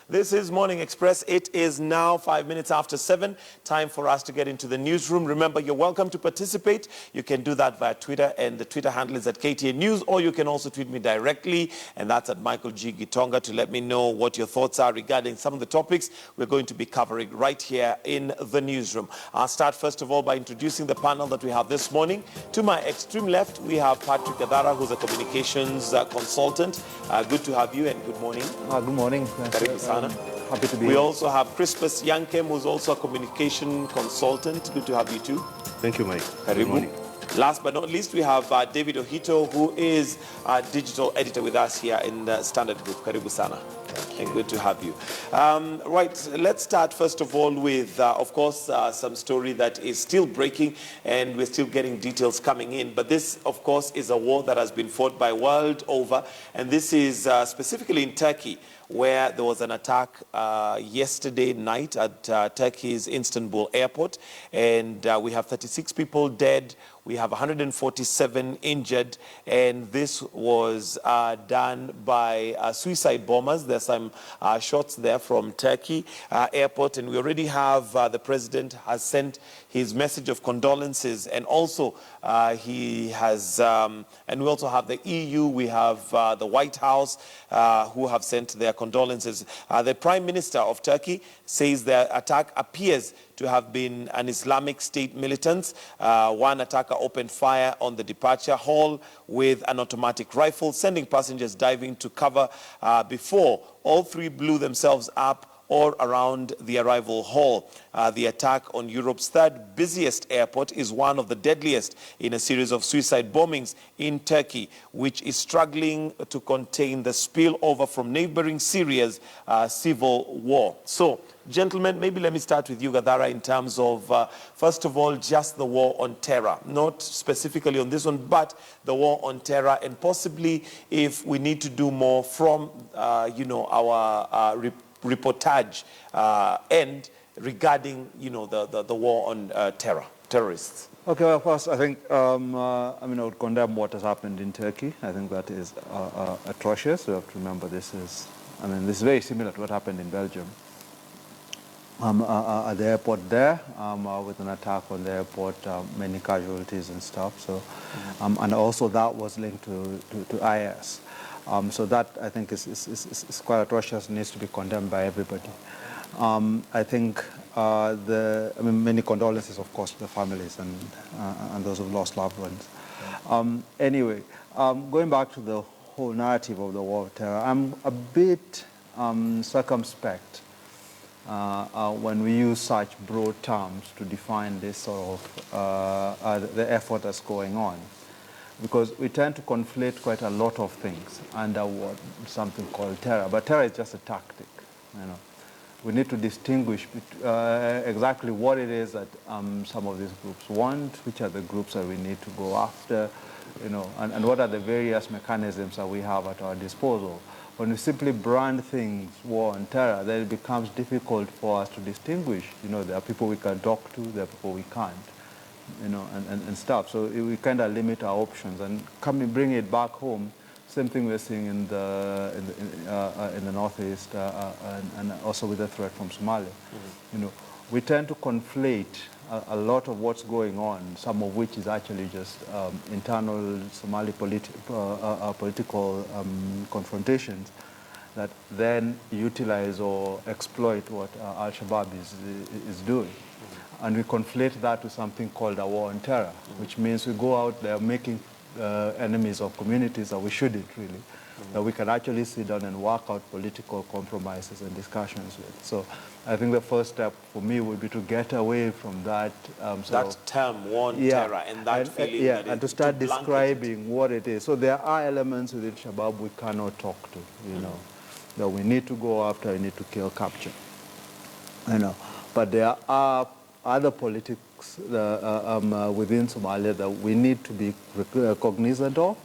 This is Morning Express. It is now 5 minutes after 7. Time for us to get into the newsroom. Remember, you're welcome to participate. You can do that via Twitter, and the Twitter handle is at KTN News, or you can also tweet me directly, and that's at Michael G. Gitonga, to let me know what your thoughts are regarding some of the topics we're going to be covering right here in the newsroom. I'll start first of all by introducing the panel that we have this morning. To my extreme left, we have Patrick Adara, who's a communications consultant. Good to have you, and good morning. Good morning. Karibu sana. Happy to be We here. also have Crispus Yankem, who's also a communication consultant. Good to have you too. Thank you, Mike. Karibu. Good morning. Last but not least, we have David Ohito, who is a digital editor with us here in the Standard Group. Karibu sana. And good to have you. Right, let's start first of all with, of course, some story that is still breaking, and we're still getting details coming in. But this, of course, is a war that has been fought by world over, and this is specifically in Turkey, where there was an attack yesterday night at Turkey's Istanbul airport, and we have 36 people dead. We have 147 injured, and this was done by suicide bombers. There's some shots there from Turkey airport, and we already have the president has sent his message of condolences, and also he has, and we also have the EU, we have the White House who have sent their condolences. The Prime Minister of Turkey says the attack appears to have been an Islamic State militant. One attacker opened fire on the departure hall with an automatic rifle, sending passengers diving to cover before all three blew themselves up or around the arrival hall. The attack on Europe's third busiest airport is one of the deadliest in a series of suicide bombings in Turkey, which is struggling to contain the spillover from neighboring Syria's civil war. So, gentlemen, maybe let me start with you, Gadara, in terms of, first of all, just the war on terror. Not specifically on this one, but the war on terror, and possibly if we need to do more from, our reportage end regarding, the war on terrorists. Okay, well, first, I think, I would condemn what has happened in Turkey. I think that is atrocious. We have to remember this is very similar to what happened in Belgium. At the airport there, with an attack on the airport, many casualties and stuff. So, and also that was linked to IS. So that, I think, is quite atrocious and needs to be condemned by everybody. I think many condolences, of course, to the families and those who've lost loved ones. Anyway, going back to the whole narrative of the war of terror, I'm a bit circumspect when we use such broad terms to define this sort of the effort that's going on, because we tend to conflate quite a lot of things under something called terror. But terror is just a tactic. We need to distinguish exactly what it is that some of these groups want, which are the groups that we need to go after, and what are the various mechanisms that we have at our disposal. When we simply brand things war on terror, then it becomes difficult for us to distinguish. There are people we can talk to, there are people we can't, and stuff. So we kind of limit our options. And bring it back home, same thing we're seeing in the northeast, and also with the threat from Somalia. We tend to conflate a lot of what's going on, some of which is actually just internal Somali political confrontations that then utilize or exploit what Al-Shabaab is doing. And we conflate that with something called a war on terror, which means we go out there making enemies of communities that we shouldn't really, that we can actually sit down and work out political compromises and discussions with. So I think the first step for me would be to get away from that term, war on terror, and that feeling that and to start describing what it is. So there are elements within Shabaab we cannot talk to, that we need to go after, we need to kill, capture. But there are other politics within Somalia that we need to be cognizant of,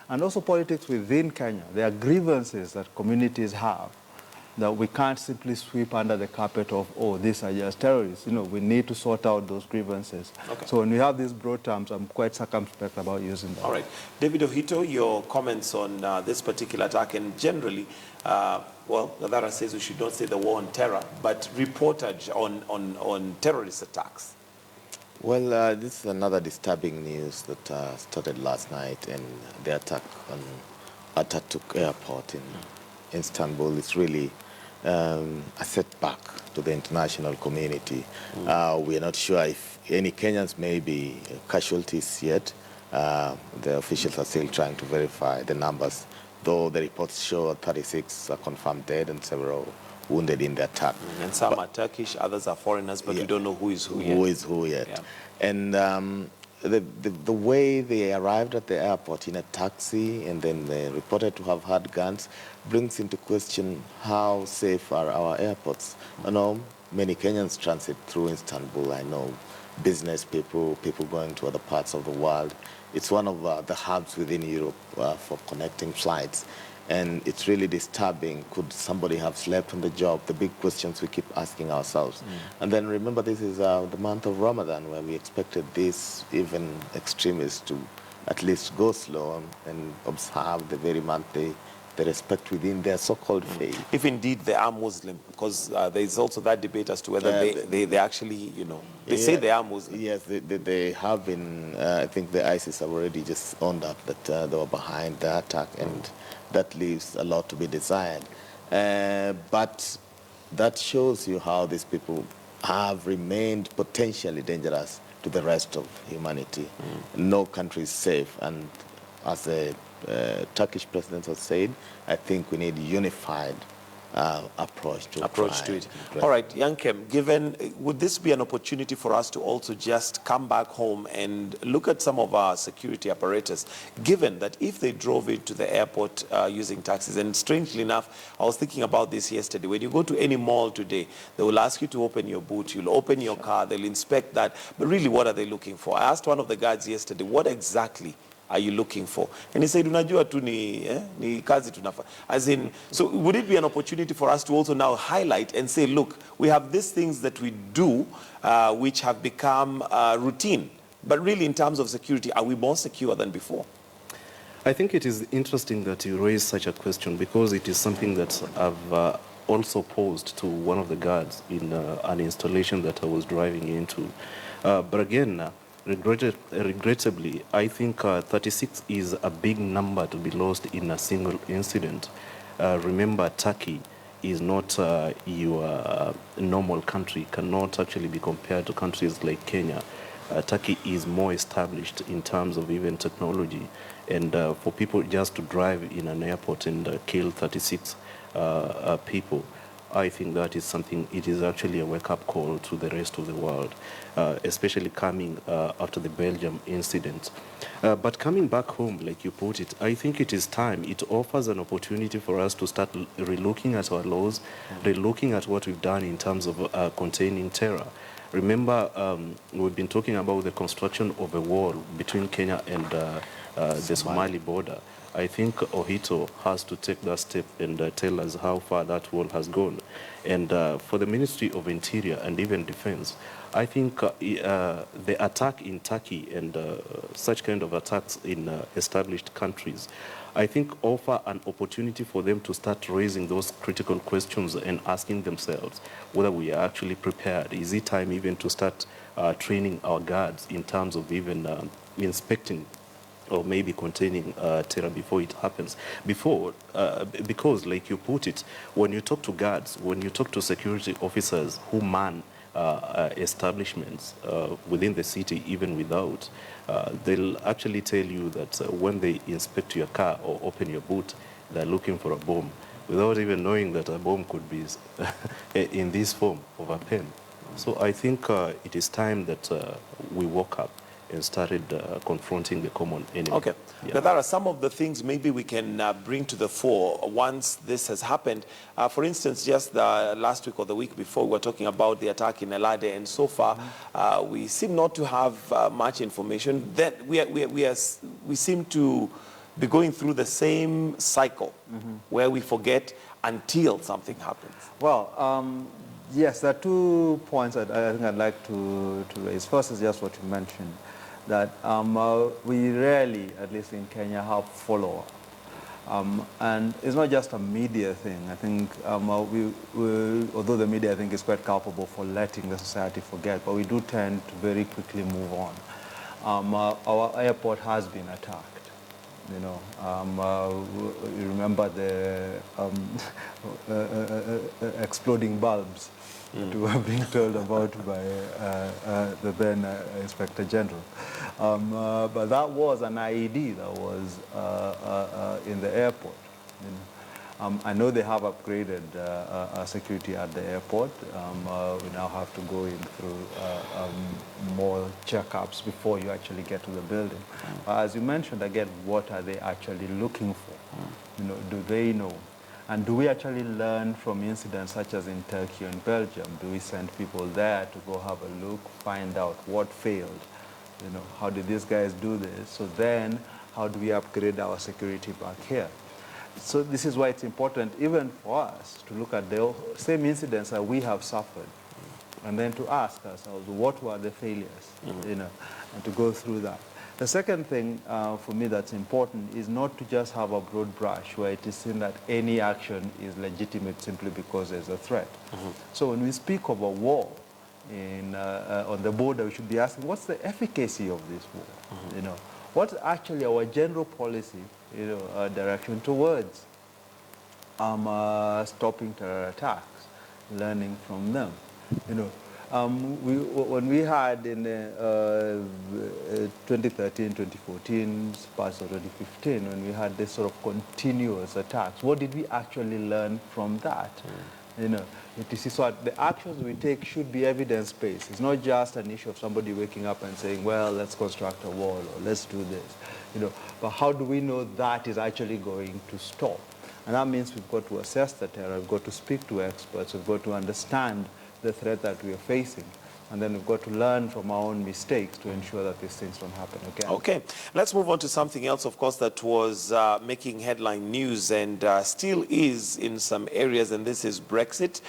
and also politics within Kenya. There are grievances that communities have that we can't simply sweep under the carpet of, oh, these are just terrorists. We need to sort out those grievances. Okay. So when we have these broad terms, I'm quite circumspect about using them. All right. David Ohito, your comments on this particular attack and generally, well, Gadara says we should not say the war on terror, but reportage on terrorist attacks. Well, this is another disturbing news that started last night, and the attack on Atatürk Airport in Istanbul is really a setback to the international community. We are not sure if any Kenyans may be casualties yet. The officials are still trying to verify the numbers, though the reports show 36 are confirmed dead and several wounded in the attack. And some are Turkish, others are foreigners, but we don't know who is who yet. Who is who yet. Yeah. And the way they arrived at the airport in a taxi and then they reported to have had guns brings into question how safe are our airports. I know many Kenyans transit through Istanbul. I know business people, people going to other parts of the world. It's one of the hubs within Europe for connecting flights. And it's really disturbing. Could somebody have slept on the job? The big questions we keep asking ourselves. And then remember, this is the month of Ramadan, where we expected these even extremists to at least go slow and observe the very month they respect within their so-called faith. If indeed they are Muslim, because there is also that debate as to whether they actually, they say they are Muslim. Yes, they have been. I think the ISIS have already just owned up that they were behind the attack, and that leaves a lot to be desired. But that shows you how these people have remained potentially dangerous to the rest of humanity. No country is safe, and as the Turkish president has said, I think we need unified approach to it. All right, Yankem, would this be an opportunity for us to also just come back home and look at some of our security apparatus, given that if they drove it to the airport using taxis, and strangely enough, I was thinking about this yesterday, when you go to any mall today, they will ask you to open your boot, you'll open your car, they'll inspect that, but really what are they looking for? I asked one of the guards yesterday, what exactly are you looking for? And he said, unajua tu ni kazi tunafa. As in, so would it be an opportunity for us to also now highlight and say, look, we have these things that we do which have become routine, but really in terms of security, are we more secure than before? I think it is interesting that you raise such a question, because it is something that I've also posed to one of the guards in an installation that I was driving into. But again, regrettably, I think 36 is a big number to be lost in a single incident. Remember, Turkey is not your normal country, cannot actually be compared to countries like Kenya. Turkey is more established in terms of even technology, and for people just to drive in an airport and kill 36 people, I think that is something, it is actually a wake-up call to the rest of the world, especially coming after the Belgium incident. But coming back home, like you put it, I think it is time. It offers an opportunity for us to start relooking at our laws, relooking at what we've done in terms of containing terror. Remember, we've been talking about the construction of a wall between Kenya and the Somali border. I think Ohito has to take that step and tell us how far that wall has gone. And for the Ministry of Interior and even Defense, I think the attack in Turkey and such kind of attacks in established countries, I think offer an opportunity for them to start raising those critical questions and asking themselves whether we are actually prepared. Is it time even to start training our guards in terms of even inspecting or maybe containing terror before it happens? Because, like you put it, when you talk to guards, when you talk to security officers who man establishments within the city, even without, they'll actually tell you that when they inspect your car or open your boot, they're looking for a bomb, without even knowing that a bomb could be in this form of a pen. So I think it is time that we woke up and started confronting the common enemy. Okay. Yeah. Now, there are some of the things maybe we can bring to the fore once this has happened. For instance, just the last week or the week before, we were talking about the attack in Elade, and so far we seem not to have much information. That we seem to be going through the same cycle where we forget until something happens? Well, yes, there are 2 points I think I'd like to raise. First is just what you mentioned, that we rarely, at least in Kenya, have follow-up. And it's not just a media thing. I think although the media, I think, is quite culpable for letting the society forget, but we do tend to very quickly move on. Our airport has been attacked. You know, you remember the exploding bulbs that we were being told about by the then Inspector General. But that was an IED that was in the airport. You know. I know they have upgraded security at the airport. We now have to go in through more checkups before you actually get to the building. As you mentioned, again, what are they actually looking for? You know, do they know? And do we actually learn from incidents such as in Turkey and Belgium? Do we send people there to go have a look, find out what failed? You know, how did these guys do this? So then, how do we upgrade our security back here? So this is why it's important, even for us, to look at the same incidents that we have suffered, and then to ask ourselves, what were the failures, you know, and to go through that. The second thing for me that's important is not to just have a broad brush where it is seen that any action is legitimate simply because there's a threat. So when we speak of a war on the border, we should be asking, what's the efficacy of this war? You know, what's actually our general policy, you know, direction towards stopping terror attacks, learning from them, you know. When we had in 2013, 2014, parts of 2015, when we had this sort of continuous attacks, what did we actually learn from that? You know, so the actions we take should be evidence-based. It's not just an issue of somebody waking up and saying, well, let's construct a wall or let's do this. You know, but how do we know that is actually going to stop? And that means we've got to assess the terror, we've got to speak to experts, we've got to understand the threat that we are facing. And then we've got to learn from our own mistakes to ensure that these things don't happen again. Okay, let's move on to something else, of course, that was making headline news and still is in some areas, and this is Brexit,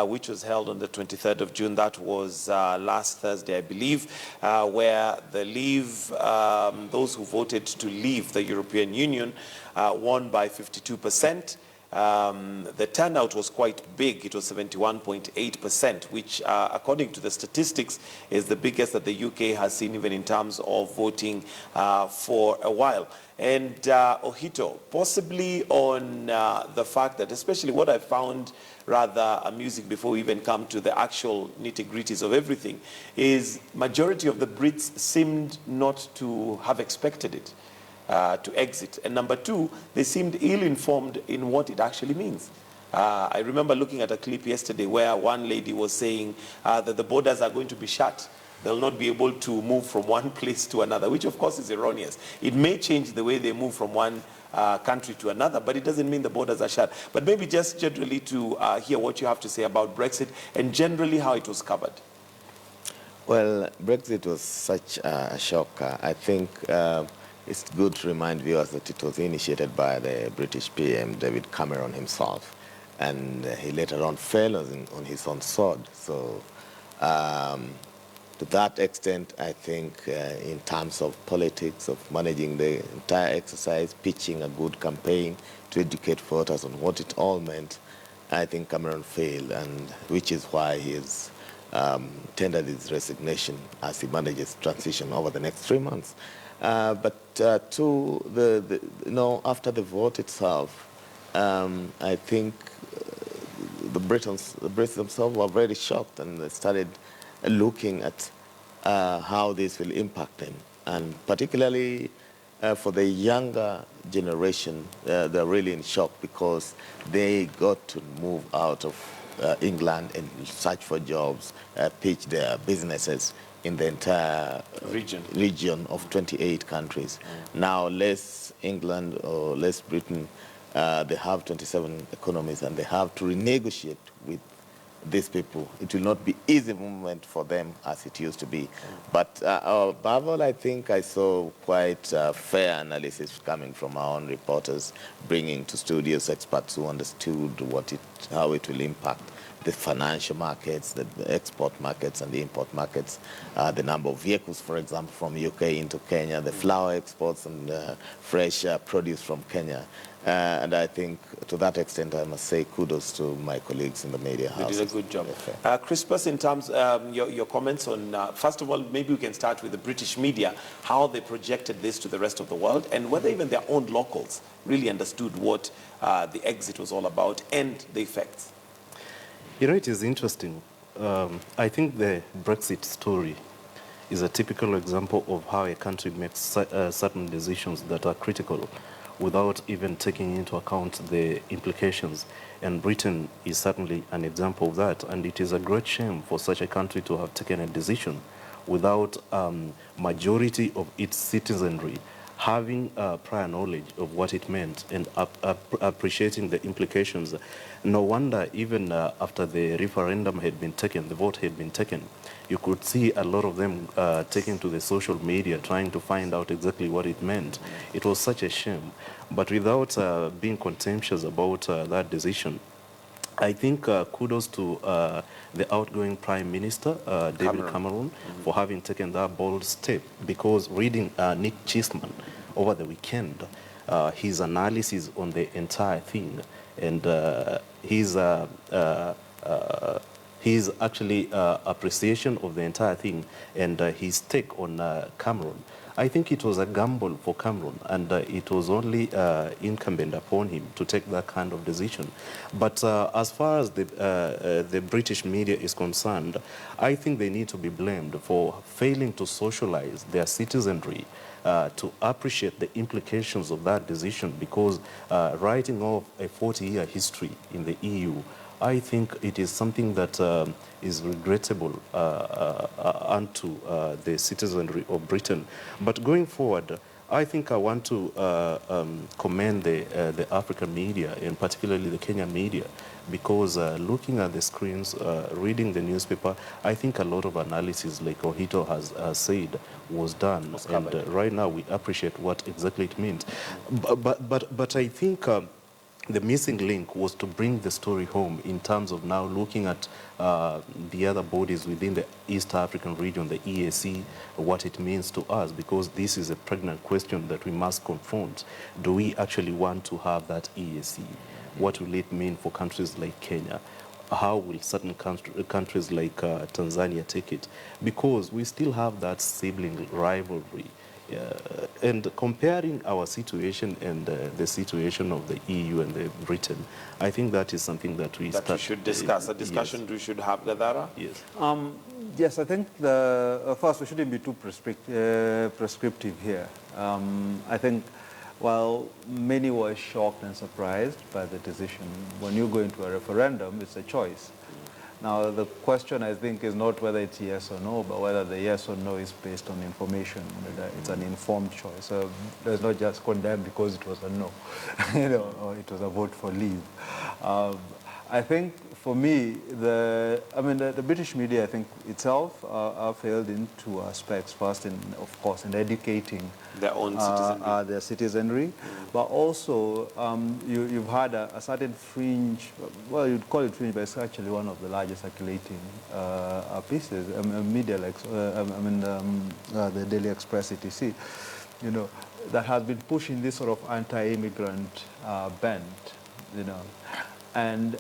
which was held on the 23rd of June. That was last Thursday, I believe, where those who voted to leave the European Union won by 52%. The turnout was quite big. It was 71.8%, which, according to the statistics, is the biggest that the UK has seen even in terms of voting for a while. And Ohito, possibly on the fact that, especially what I found rather amusing before we even come to the actual nitty-gritties of everything, is majority of the Brits seemed not to have expected it. To exit. And number two, they seemed ill-informed in what it actually means. I remember looking at a clip yesterday where one lady was saying that the borders are going to be shut. They'll not be able to move from one place to another, which of course is erroneous. It may change the way they move from one country to another, but it doesn't mean the borders are shut. But maybe just generally to hear what you have to say about Brexit and generally how it was covered. Well, Brexit was such a shock. I think it's good to remind viewers that it was initiated by the British PM, David Cameron himself, and he later on fell on his own sword. So to that extent, I think in terms of politics, of managing the entire exercise, pitching a good campaign to educate voters on what it all meant, I think Cameron failed, and which is why he has tendered his resignation as he manages transition over the next 3 months. But after the vote itself, I think the Brits themselves were very shocked, and they started looking at how this will impact them. And particularly for the younger generation, they're really in shock because they got to move out of England and search for jobs, pitch their businesses in the entire region of 28 countries. Now, less England or less Britain, they have 27 economies, and they have to renegotiate with these people. It will not be easy movement for them as it used to be. But above all, I think I saw quite fair analysis coming from our own reporters, bringing to studios experts who understood how it will impact the financial markets, the export markets and the import markets, the number of vehicles, for example, from UK into Kenya, the flour exports and fresh produce from Kenya. And I think to that extent, I must say kudos to my colleagues in the media house. You did a good job. Crispus, in terms your comments on, first of all, maybe we can start with the British media, how they projected this to the rest of the world, and whether even their own locals really understood what the exit was all about and the effects. You know, it is interesting. I think the Brexit story is a typical example of how a country makes certain decisions that are critical without even taking into account the implications. And Britain is certainly an example of that. And it is a great shame for such a country to have taken a decision without majority of its citizenry having prior knowledge of what it meant and appreciating the implications. No wonder even after the referendum had been taken, the vote had been taken, you could see a lot of them taking to the social media trying to find out exactly what it meant. It was such a shame. But without being contemptuous about that decision, I think kudos to the outgoing Prime Minister, David Cameron, for having taken that bold step, because reading Nick Cheesman over the weekend, his analysis on the entire thing, and his actually appreciation of the entire thing, and his take on Cameron, I think it was a gamble for Cameron, and it was only incumbent upon him to take that kind of decision. But as far as the British media is concerned, I think they need to be blamed for failing to socialize their citizenry to appreciate the implications of that decision, because writing off a 40-year history in the EU, I think it is something that is regrettable unto the citizenry of Britain. But going forward, I think I want to commend the African media, and particularly the Kenyan media, because looking at the screens, reading the newspaper, I think a lot of analysis, like Ohito has said, was done. And right now we appreciate what exactly it means. But I think the missing link was to bring the story home in terms of now looking at the other bodies within the East African region, the EAC, what it means to us, because this is a pregnant question that we must confront. Do we actually want to have that EAC? What will it mean for countries like Kenya? How will certain countries like Tanzania take it? Because we still have that sibling rivalry. And comparing our situation and the situation of the EU and the Britain, I think that is something that we should discuss. A discussion yes. we should have, Gadara? Yes. Yes, I think first we shouldn't be too prescriptive here. I think while many were shocked and surprised by the decision, when you go into a referendum, it's a choice. Now, the question, I think, is not whether it's yes or no, but whether the yes or no is based on information. It's an informed choice. So it's not just condemned because it was a no, or it was a vote for leave. I think, for me, the British media, I think, itself failed in two aspects. First, of course, in educating their own citizenry. Their citizenry. But also, you've had a certain fringe, well, you'd call it fringe, but it's actually one of the largest circulating pieces, media, like, the Daily Express, etc., that has been pushing this sort of anti-immigrant bent, And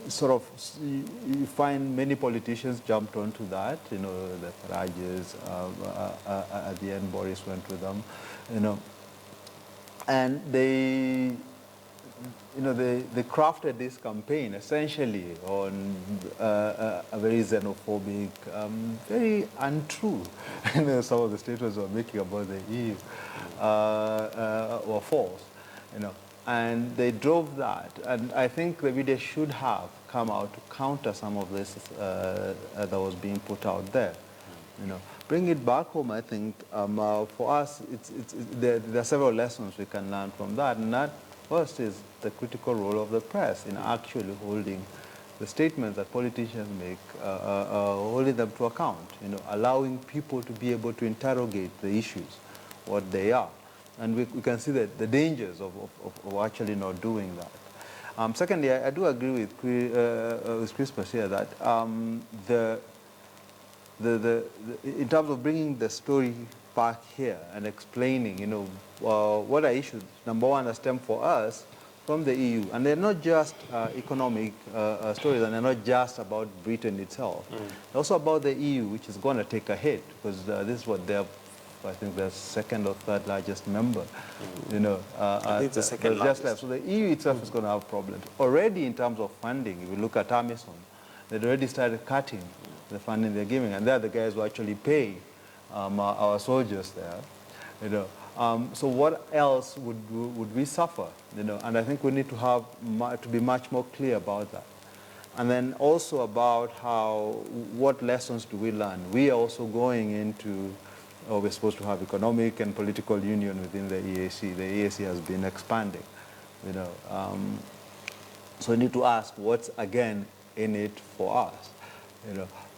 sort of, you find many politicians jumped onto that, the Farages, at the end Boris went with them, and they crafted this campaign essentially on a very xenophobic, very untrue, some of the statements were making about the EU were false, And they drove that, and I think the media should have come out to counter some of this that was being put out there. Bring it back home. I think for us, there are several lessons we can learn from that, and that first is the critical role of the press in actually holding the statements that politicians make, holding them to account, allowing people to be able to interrogate the issues, what they are. And we can see that the dangers of actually not doing that. Secondly, I do agree with Christmas here that in terms of bringing the story back here and explaining, what are issues, number one, that stem for us from the EU. And they're not just economic stories, and they're not just about Britain itself. They're also about the EU, which is going to take a hit, because this is what they're, I think, the second or third largest member. I think it's the second largest. So the EU itself is going to have problems. Already in terms of funding, if you look at AMISOM, they'd already started cutting the funding they're giving, and they're the guys who actually pay our soldiers there. So what else would we suffer? And I think we need to have to be much more clear about that. And then also about what lessons do we learn? We are also going into, we're supposed to have economic and political union within the EAC. The EAC has been expanding, so we need to ask what's again in it for us.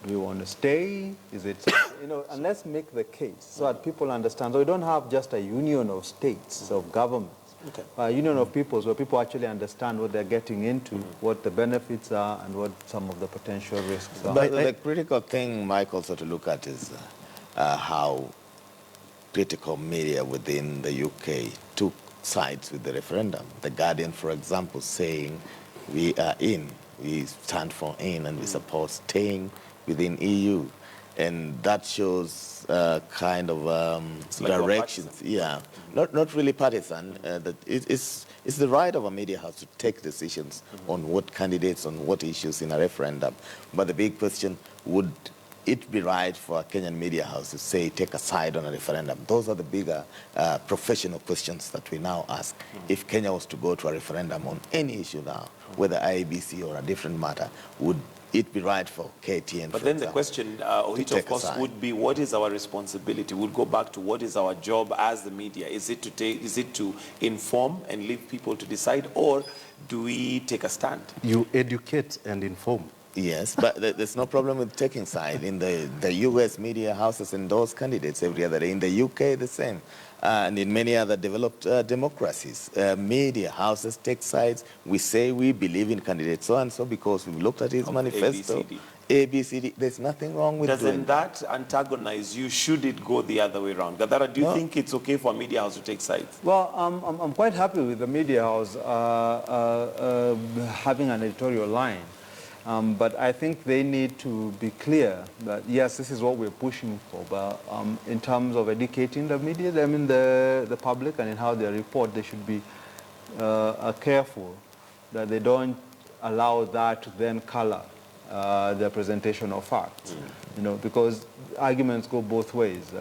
Do we want to stay? Is it, and let's make the case so that people understand. So we don't have just a union of states, of governments, a union of peoples where people actually understand what they're getting into, what the benefits are, and what some of the potential risks are. But the critical thing, Mike, also to look at is how critical media within the UK took sides with the referendum. The Guardian, for example, saying we are in, we stand for in, and we support staying within EU, and that shows kind of directions. Yeah, not really partisan. That it's the right of a media house to take decisions on what candidates, on what issues in a referendum. But the big question, would it be right for a Kenyan media house to say take a side on a referendum? Those are the bigger professional questions that we now ask. If Kenya was to go to a referendum on any issue now, whether IEBC or a different matter, would it be right for KTN? But then the question, Ohito, of course, would be, what is our responsibility? We'll go back to what is our job as the media. Is it to inform and leave people to decide, or do we take a stand? You educate and inform. Yes, but there's no problem with taking side. In the US, media houses endorse candidates every other day. In the UK, the same. And in many other developed democracies, media houses take sides. We say we believe in candidate so-and-so because we've looked at his manifesto. ABCD. There's nothing wrong with Doesn't that antagonize you? Should it go the other way around? Gadara, do you think it's okay for a media house to take sides? Well, I'm quite happy with the media house having an editorial line. But I think they need to be clear that, yes, this is what we're pushing for, but in terms of educating the media, the public, and in how they report, they should be careful that they don't allow that to then color their presentation of facts, because arguments go both ways. They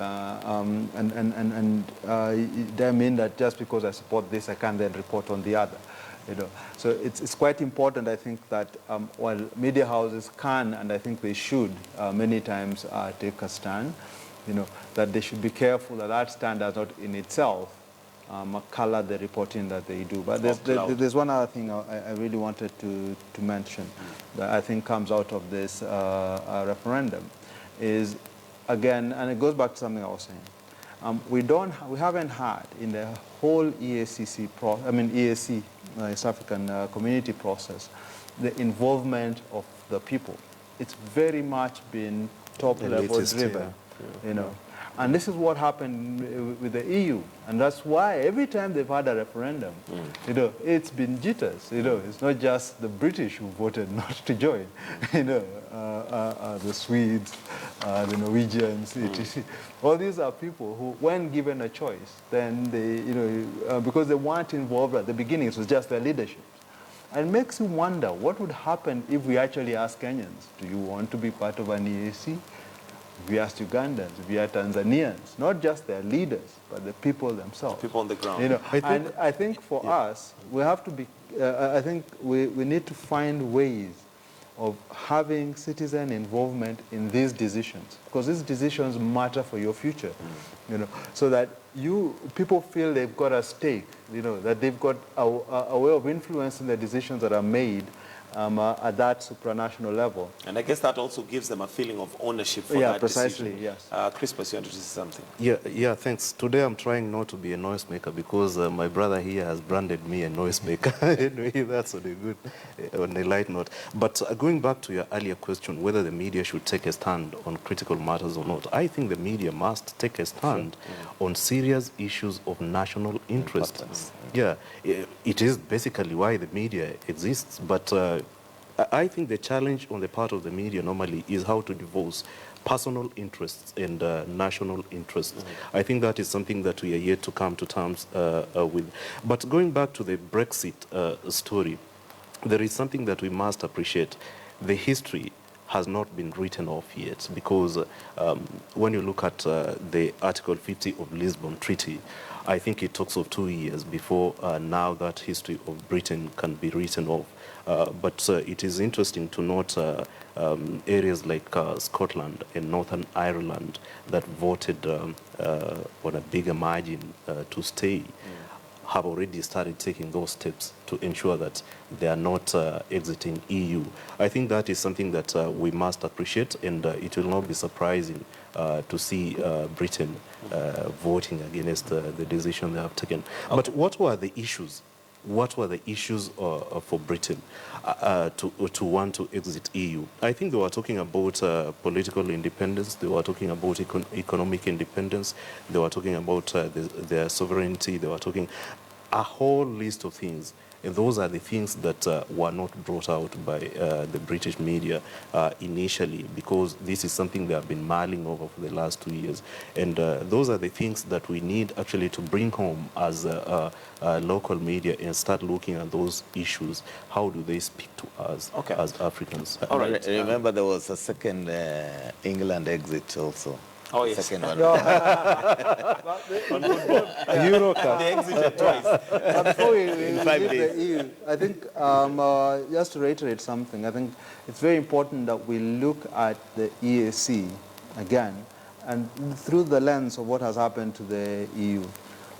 mean that just because I support this, I can't then report on the other. So it's quite important, I think, that while media houses can, and I think they should, many times take a stand, that they should be careful that that stand does not in itself color the reporting that they do. But there's one other thing I really wanted to mention that I think comes out of this referendum is, again, and it goes back to something I was saying, we haven't had in the whole EAC, East African Community process, the involvement of the people. It's very much been top-level driven, And this is what happened with the EU, and that's why every time they've had a referendum, it's been jitters. It's not just the British who voted not to join. The Swedes, the Norwegians, etc. All these are people who, when given a choice, then they, because they weren't involved at the beginning, it was just their leadership. And it makes you wonder what would happen if we actually ask Kenyans, do you want to be part of an EAC? We asked Ugandans, we are Tanzanians, not just their leaders, but the people themselves. People on the ground. I think for us, we have to be, I think we need to find ways of having citizen involvement in these decisions, because these decisions matter for your future, so that people feel they've got a stake, that they've got a way of influencing the decisions that are made, at that supranational level. And I guess that also gives them a feeling of ownership for Yeah, that precisely, decision. yes. Crispus, you wanted to say something? Yeah, thanks. Today I'm trying not to be a noisemaker because my brother here has branded me a noisemaker. Anyway, that's on a light note. But going back to your earlier question, whether the media should take a stand on critical matters or not, I think the media must take a stand on serious issues of national interest. Yeah, it is basically why the media exists, but I think the challenge on the part of the media normally is how to divorce personal interests and national interests. I think that is something that we are yet to come to terms with. But going back to the Brexit story, there is something that we must appreciate. The history has not been written off yet, because when you look at the Article 50 of Lisbon Treaty, I think it talks of 2 years before now that history of Britain can be written off. But it is interesting to note areas like Scotland and Northern Ireland that voted on a bigger margin to stay, have already started taking those steps to ensure that they are not exiting EU. I think that is something that we must appreciate, and it will not be surprising to see Britain voting against the decision they have taken. Okay. But what were the issues? What were the issues for Britain to want to exit EU? I think they were talking about political independence, they were talking about economic independence, they were talking about their sovereignty, they were talking a whole list of things. And those are the things that were not brought out by the British media initially, because this is something they have been mulling over for the last 2 years. And those are the things that we need actually to bring home as local media and start looking at those issues. How do they speak to us as Africans? All right. Remember, there was a second England exit also. Oh, yes. Second one. Eurocup. They exited twice. Before we leave the EU, I think, just to reiterate something, I think it's very important that we look at the EAC again, and through the lens of what has happened to the EU.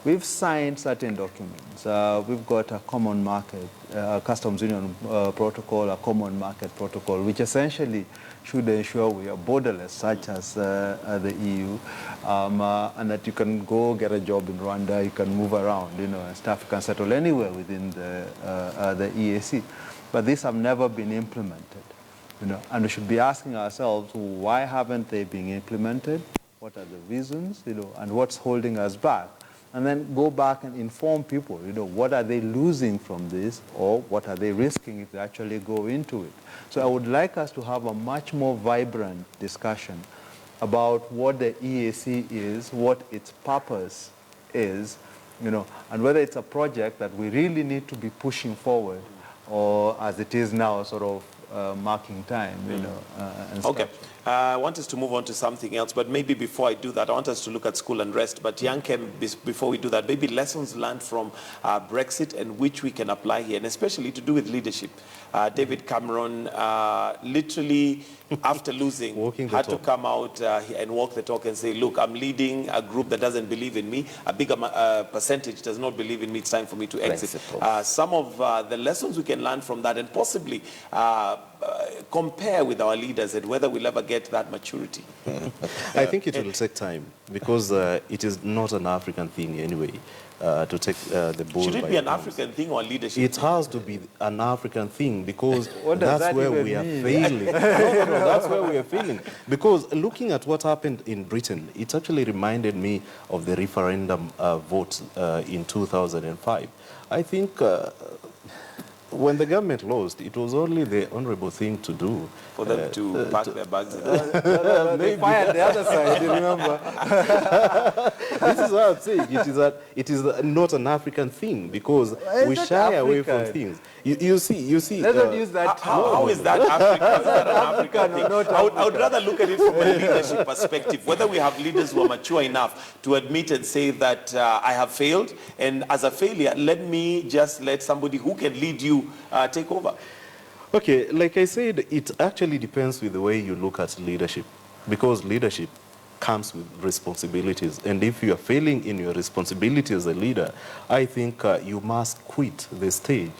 We've signed certain documents. We've got a common market, a customs union protocol, a common market protocol, which essentially should ensure we are borderless, such as the EU, and that you can go get a job in Rwanda, you can move around, and stuff, you can settle anywhere within the EAC. But these have never been implemented, and we should be asking ourselves, why haven't they been implemented? What are the reasons, and what's holding us back? And then go back and inform people, what are they losing from this, or what are they risking if they actually go into it. So I would like us to have a much more vibrant discussion about what the EAC is, what its purpose is, and whether it's a project that we really need to be pushing forward, or as it is now, sort of marking time, and okay. stuff. I want us to move on to something else, but maybe before I do that, I want us to look at school unrest. But Yankem, before we do that, maybe lessons learned from Brexit and which we can apply here, and especially to do with leadership. David Cameron literally, after losing, had to come out and walk the talk and say, look, I'm leading a group that doesn't believe in me. A bigger percentage does not believe in me. It's time for me to exit. Some of the lessons we can learn from that, and possibly compare with our leaders and whether we'll ever get that maturity. I think it will take time, because it is not an African thing anyway. To take the bull. Should it be an African thing or leadership? It has to be an African thing, because that's where we are failing. No, that's where we are failing. Because looking at what happened in Britain, it actually reminded me of the referendum vote in 2005. I think when the government lost, it was only the honorable thing to do. For them to pack their bags in. They fired the other side, you remember? This is what I'm saying. It is not an African thing, because we shy away from things. You see. Let's not use that. How is that African? Is that an African thing? I would rather look at it from a leadership perspective. Whether we have leaders who are mature enough to admit and say that I have failed, and as a failure, let somebody who can lead you take over. Okay, like I said, it actually depends with the way you look at leadership, because leadership comes with responsibilities, and if you are failing in your responsibility as a leader, I think you must quit the stage.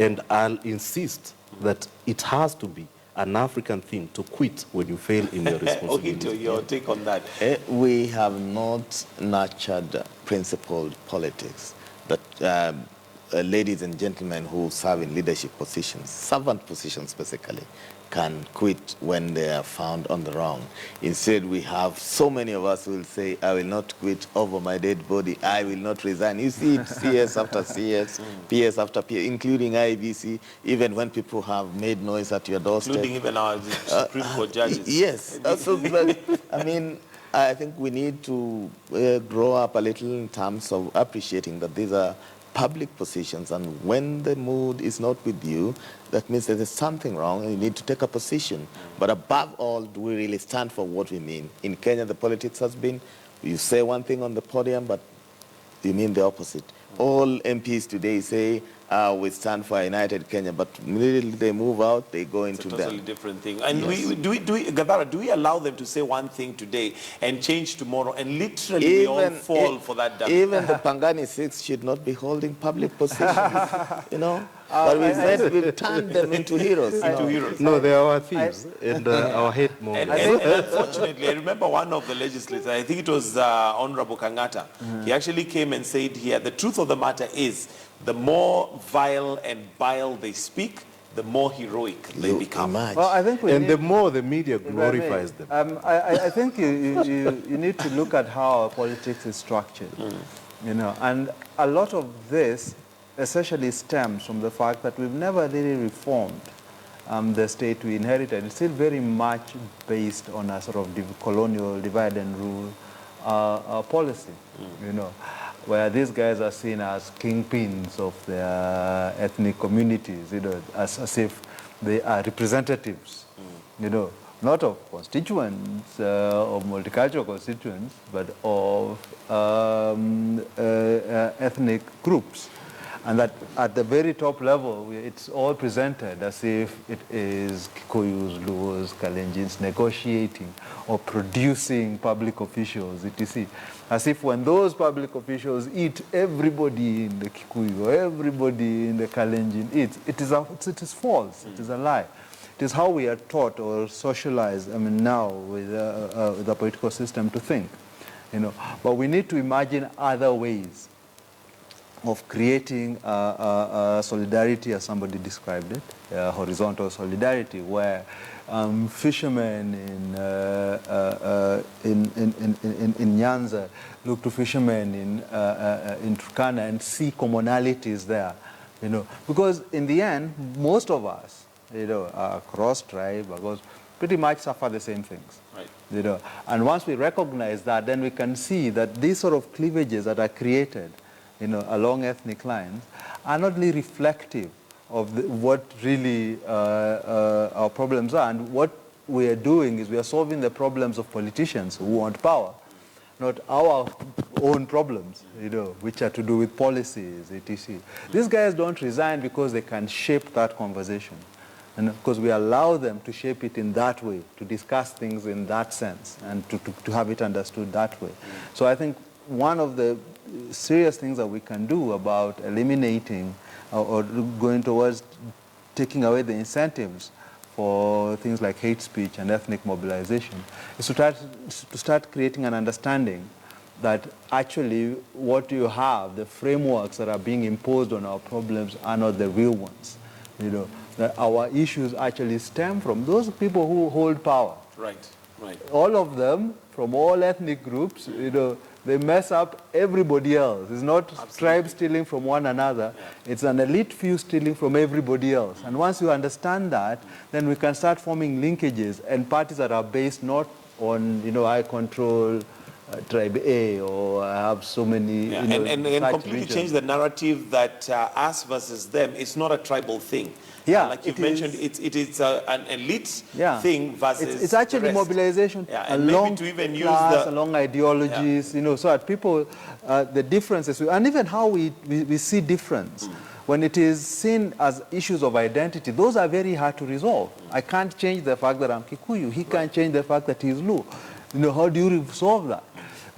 And I'll insist that it has to be an African thing to quit when you fail in your responsibility. Ohito, your take on that? We have not nurtured principled politics that ladies and gentlemen who serve in leadership positions, servant positions basically, can quit when they are found on the wrong. Instead, we have so many of us who will say, I will not quit over my dead body, I will not resign. You see it CS after CS, PS after PS, including IBC, even when people have made noise at your doorstep. Including even our Supreme Court judges. Yes. I mean, I think we need to grow up a little in terms of appreciating that these are public positions, and when the mood is not with you, that means there is something wrong and you need to take a position. But above all, do we really stand for what we mean? In Kenya, the politics has been, you say one thing on the podium, but you mean the opposite. All MPs today say, we stand for a united Kenya, but immediately they move out, they go into It's a totally them. different thing. And Yes. Gadara, do we allow them to say one thing today and change tomorrow, and literally we all fall for that dummy? Even the Pangani Six should not be holding public positions, you know? But we've turned them into heroes. No, they are our thieves and our hate more. And unfortunately, I remember one of the legislators, I think it was Honorable Kangata, he actually came and said here, the truth of the matter is, the more vile and vile they speak, the more heroic they become. Well, I think The more the media glorifies them. I think you need to look at how our politics is structured, you know, and a lot of this essentially stems from the fact that we've never really reformed the state we inherited. It's still very much based on a sort of colonial divide and rule policy, you know, where these guys are seen as kingpins of their ethnic communities, you know, as if they are representatives, you know, not of constituents, of multicultural constituents, but of ethnic groups. And that at the very top level, it's all presented as if it is Kikuyus, Luos, Kalenjins negotiating or producing public officials, etc. As if when those public officials eat, everybody in the Kikuyu or everybody in the Kalenjin eats. It is false. It is a lie. It is how we are taught or socialized, I mean, now with the political system to think, you know. But we need to imagine other ways of creating solidarity, as somebody described it, horizontal solidarity, where fishermen in Nyanza look to fishermen in Turkana and see commonalities there, you know, because in the end, most of us, you know, across tribe, across, pretty much suffer the same things. Right. You know, and once we recognize that, then we can see that these sort of cleavages that are created, you know, along ethnic lines, are not really reflective of what really our problems are. And what we are doing is we are solving the problems of politicians who want power, not our own problems, you know, which are to do with policies, etc. These guys don't resign because they can shape that conversation. And because we allow them to shape it in that way, to discuss things in that sense, and to have it understood that way. So I think one of the serious things that we can do about eliminating or going towards taking away the incentives for things like hate speech and ethnic mobilization is to start creating an understanding that actually what you have, the frameworks that are being imposed on our problems are not the real ones. You know, that our issues actually stem from those people who hold power. Right, right. All of them, from all ethnic groups, you know, they mess up everybody else. It's not tribes stealing from one another. Yeah. It's an elite few stealing from everybody else. And once you understand that, then we can start forming linkages and parties that are based not on, you know, I control tribe A or I have so many, yeah. you know, and completely regions. change the narrative that us versus them, it's not a tribal thing. Yeah, like you've mentioned, it is an elite thing versus it's actually the rest. mobilization along to even class, use along ideologies, you know, so that people, the differences, and even how we see difference. When it is seen as issues of identity, those are very hard to resolve. I can't change the fact that I'm Kikuyu. He can't change the fact that he's Lu. You know, how do you resolve that?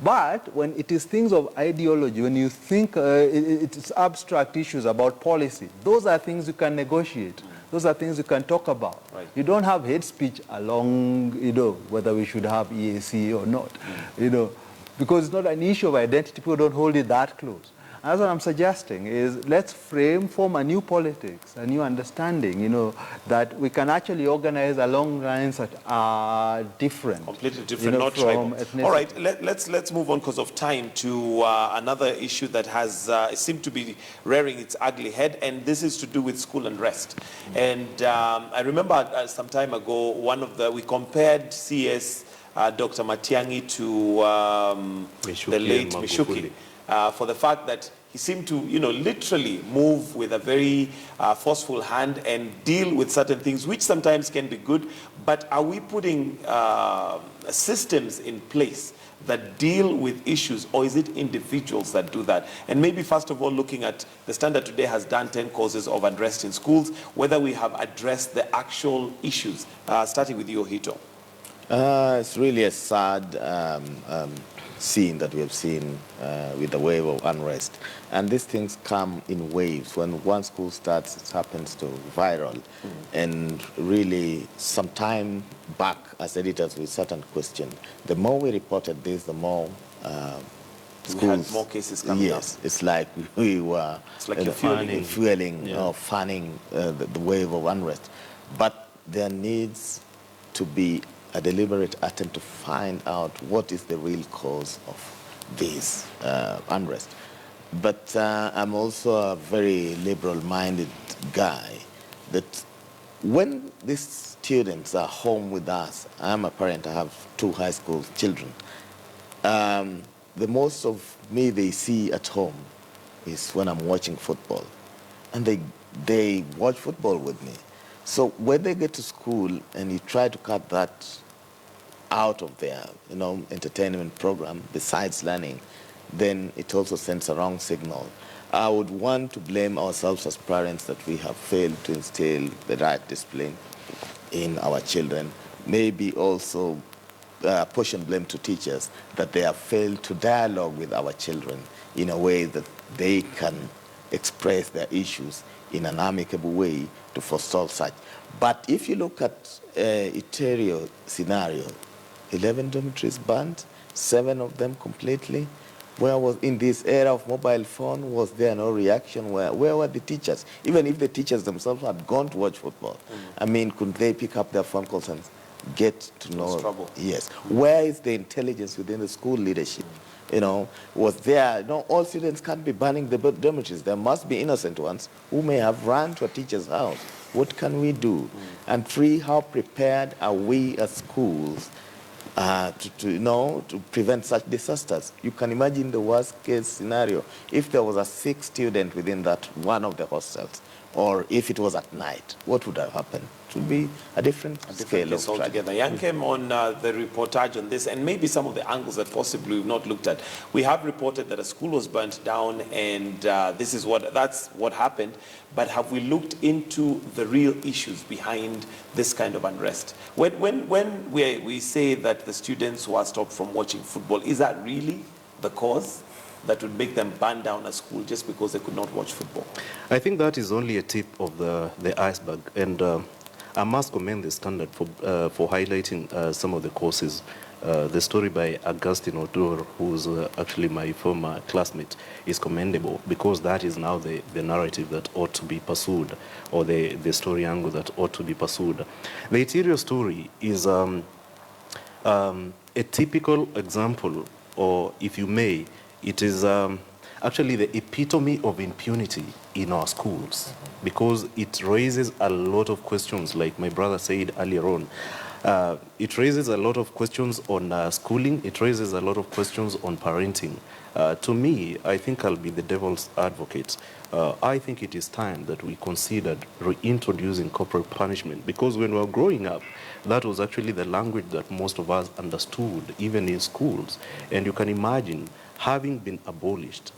But when it is things of ideology, when you think it's abstract issues about policy, those are things you can negotiate. Those are things you can talk about. Right. You don't have hate speech along, whether we should have EAC or not, because it's not an issue of identity. People don't hold it that close. And that's what I'm suggesting is let's form a new politics, a new understanding, that we can actually organize along lines that are different. Completely different, not tribal. Ethnicity. All right, let's move on because of time to another issue that has seemed to be rearing its ugly head, and this is to do with school unrest. And I remember some time ago, we compared CS Dr. Matiang'i to the late Mishuki. For the fact that he seemed to, literally move with a very forceful hand and deal with certain things, which sometimes can be good. But are we putting systems in place that deal with issues, or is it individuals that do that? And maybe first of all, looking at the Standard today has done 10 causes of unrest in schools, whether we have addressed the actual issues, starting with you, Ohito. It's really a sad scene that we have seen with the wave of unrest. And these things come in waves. When one school starts, it happens to viral. And really, some time back, as editors, we certain questioned. The more we reported this, the more schools... We had more cases coming up. Yes, it's like we were fueling or fanning the wave of unrest. But there needs to be a deliberate attempt to find out what is the real cause of this unrest. But I'm also a very liberal-minded guy that when these students are home with us, I'm a parent, I have 2 high school children, the most of me they see at home is when I'm watching football. And they watch football with me. So when they get to school and you try to cut that out of their, entertainment program besides learning, then it also sends a wrong signal. I would want to blame ourselves as parents that we have failed to instill the right discipline in our children. Maybe also portion blame to teachers that they have failed to dialogue with our children in a way that they can express their issues in an amicable way to forestall such. But if you look at Iterio scenario, 11 dormitories banned, 7 of them completely. Where was, in this era of mobile phone, was there no reaction? Where were the teachers? Even if the teachers themselves had gone to watch football, I mean, couldn't they pick up their phone calls and get to know? Trouble. Yes. Where is the intelligence within the school leadership? Was there, all students can't be banning the dormitories. There must be innocent ones who may have run to a teacher's house. What can we do? And 3, how prepared are we as schools to prevent such disasters? You can imagine the worst case scenario. If there was a sick student within that one of the hostels, or if it was at night, what would have happened? It would be a different scale of altogether. Yankem, on the reportage on this, and maybe some of the angles that possibly we've not looked at. We have reported that a school was burnt down, and that's what happened. But have we looked into the real issues behind this kind of unrest? When we say that the students were stopped from watching football, is that really the cause that would make them burn down a school just because they could not watch football? I think that is only a tip of the iceberg, and I must commend the Standard for highlighting some of the causes. The story by Augustine Odur, who's actually my former classmate, is commendable because that is now the narrative that ought to be pursued, or the story angle that ought to be pursued. The Iterio story is a typical example, or if you may, it is actually the epitome of impunity in our schools, because it raises a lot of questions, like my brother said earlier on. It raises a lot of questions on schooling. It raises a lot of questions on parenting. To me, I think I'll be the devil's advocate. I think it is time that we considered reintroducing corporal punishment, because when we were growing up, that was actually the language that most of us understood, even in schools. And you can imagine, having been abolished,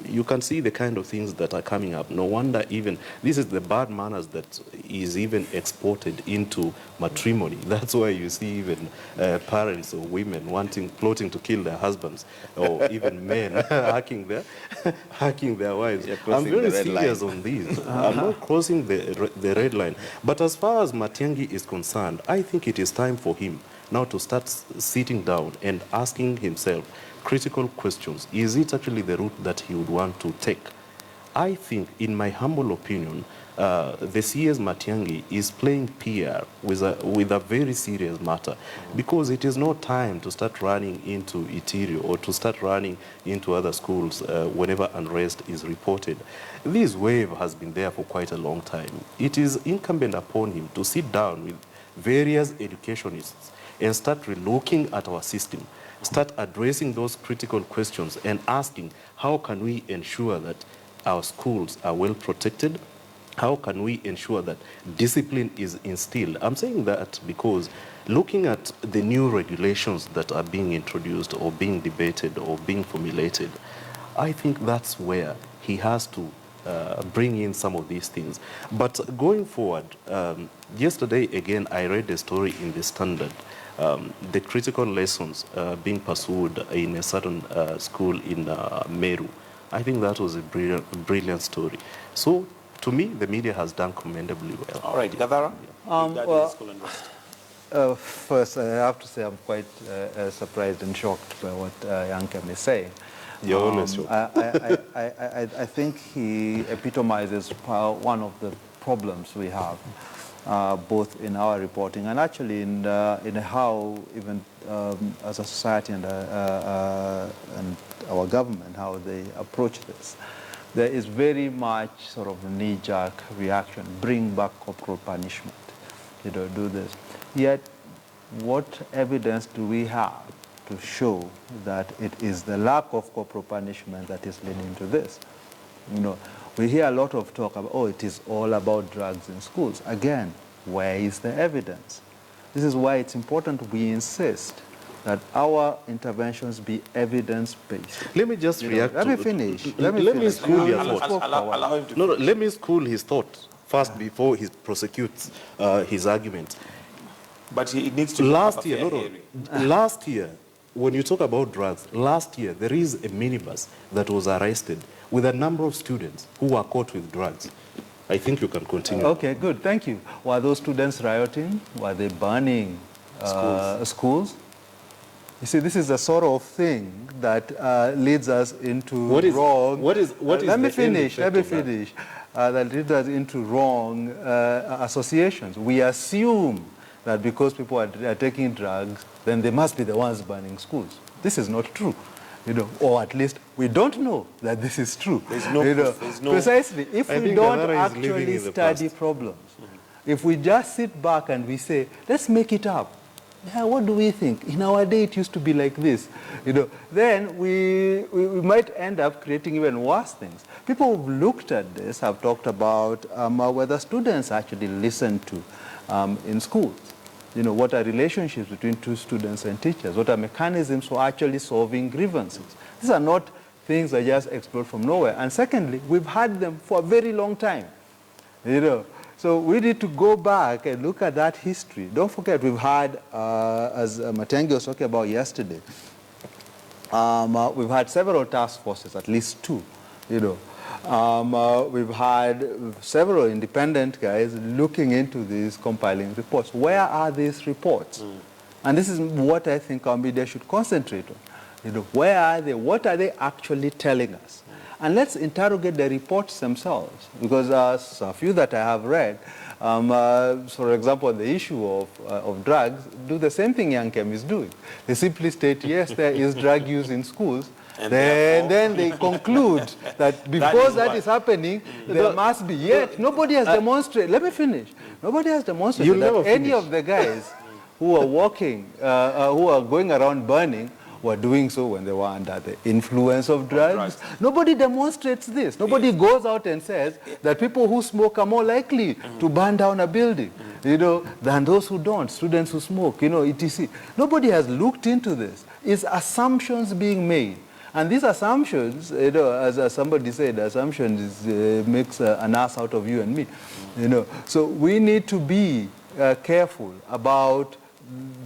you can see the kind of things that are coming up. No wonder even, this is the bad manners that is even exported into matrimony. That's why you see even parents or women plotting to kill their husbands, or even men hacking their wives. I'm very serious on this. I'm not crossing the red line. But as far as Matiang'i is concerned, I think it is time for him now to start sitting down and asking himself critical questions. Is it actually the route that he would want to take? I think, in my humble opinion, the CS Matiang'i is playing PR with a very serious matter, because it is not time to start running into Itirio or to start running into other schools whenever unrest is reported. This wave has been there for quite a long time. It is incumbent upon him to sit down with various educationists and start relooking at our system, start addressing those critical questions and asking, how can we ensure that our schools are well protected? How can we ensure that discipline is instilled? I'm saying that because looking at the new regulations that are being introduced or being debated or being formulated, I think that's where he has to bring in some of these things. But going forward, yesterday again I read a story in the Standard, the critical lessons being pursued in a certain school in Meru. I think that was a brilliant story. So, to me, the media has done commendably well. All right, Gadara? First, I have to say I'm quite surprised and shocked by what Yankem is saying. You're always shocked. I think he epitomizes one of the problems we have, both in our reporting and actually in how even as a society and our government, how they approach this. There is very much sort of a knee-jerk reaction, bring back corporal punishment, do this. Yet, what evidence do we have to show that it is the lack of corporal punishment that is leading to this? We hear a lot of talk about, oh, it is all about drugs in schools. Again, where is the evidence? This is why it's important we insist that our interventions be evidence-based. Let me just react. Let me finish. Let me school your thought. Allow him to No, let me school his thought first before he prosecutes his argument. But he needs to... Last year, when you talk about drugs, last year there is a minibus that was arrested with a number of students who were caught with drugs. I think you can continue. Okay, good. Thank you. Were those students rioting? Were they burning schools? You see, this is the sort of thing that leads us into wrong... Let me finish. That leads us into wrong associations. We assume that because people are taking drugs, then they must be the ones burning schools. This is not true. Or at least we don't know that this is true. There's no proof. There's no... Precisely. If we don't actually study problems, if we just sit back and we say, let's make it up. Yeah, what do we think? In our day, it used to be like this. Then we might end up creating even worse things. People who've looked at this have talked about whether students actually listen to in schools. What are relationships between two students and teachers? What are mechanisms for actually solving grievances? These are not things that just explode from nowhere. And secondly, we've had them for a very long time. So we need to go back and look at that history. Don't forget, we've had, as Matiang'i was talking about yesterday, we've had several task forces, at least two, we've had several independent guys looking into these, compiling reports. Where are these reports? And this is what I think our media should concentrate on. Where are they? What are they actually telling us? And let's interrogate the reports themselves, because a few that I have read, for example, the issue of drugs, do the same thing Yankem is doing. They simply state, yes, there is drug use in schools, and then they conclude that because that is happening, there must be. Yet nobody has demonstrated. Let me finish. Nobody has demonstrated that any of the guys who are walking, who are going around burning, were doing so when they were under the influence of drugs. Nobody demonstrates this. Nobody goes out and says that people who smoke are more likely to burn down a building, than those who don't, students who smoke, etc. Nobody has looked into this. It's assumptions being made. And these assumptions, you know, as somebody said, assumptions makes an ass out of you and me, you know. So we need to be careful about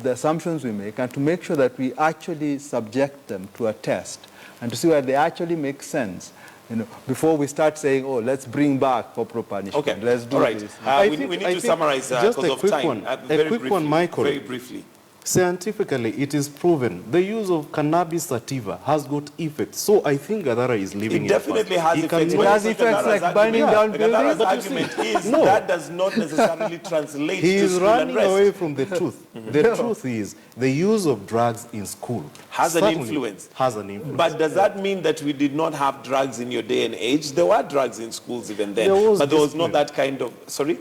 the assumptions we make and to make sure that we actually subject them to a test and to see whether they actually make sense. You know, before we start saying, oh, let's bring back corporal punishment. Okay, Let's do all right. this. We need to summarize just because a of quick time. one. Very A quick briefly, one, Michael. Very briefly. Scientifically, it is proven the use of cannabis sativa has got effects. So I think Gadara is living It definitely has He effects. It has effects like burning down buildings. The argument is No. that does not necessarily translate He to is school running unrest. away from the truth. The truth is the use of drugs in school Has an certainly influence. Has an influence. But does that mean that we did not have drugs in your day and age? There were drugs in schools even then, There was but there was not discipline. that kind of, sorry?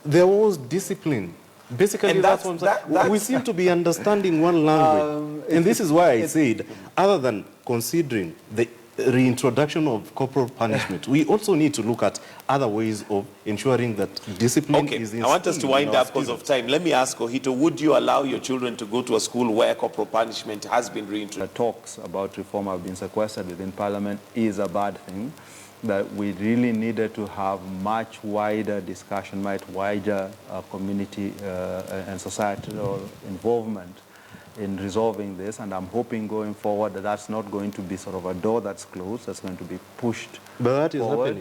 There was discipline. Basically, And that's that's- what I'm saying. that's- We seem to be understanding one language. And this is why I said, other than considering the reintroduction of corporal punishment, we also need to look at other ways of ensuring that discipline Okay, is I want us to instilled wind in our up because of students. time. Let me ask Ohito, would you allow your children to go to a school where corporal punishment has been reintroduced? The talks about reform have been sequestered within Parliament is a bad thing, that we really needed to have much wider discussion, much wider community and societal involvement in resolving this, and I'm hoping going forward that that's not going to be sort of a door that's closed, that's going to be pushed But that is forward. happening.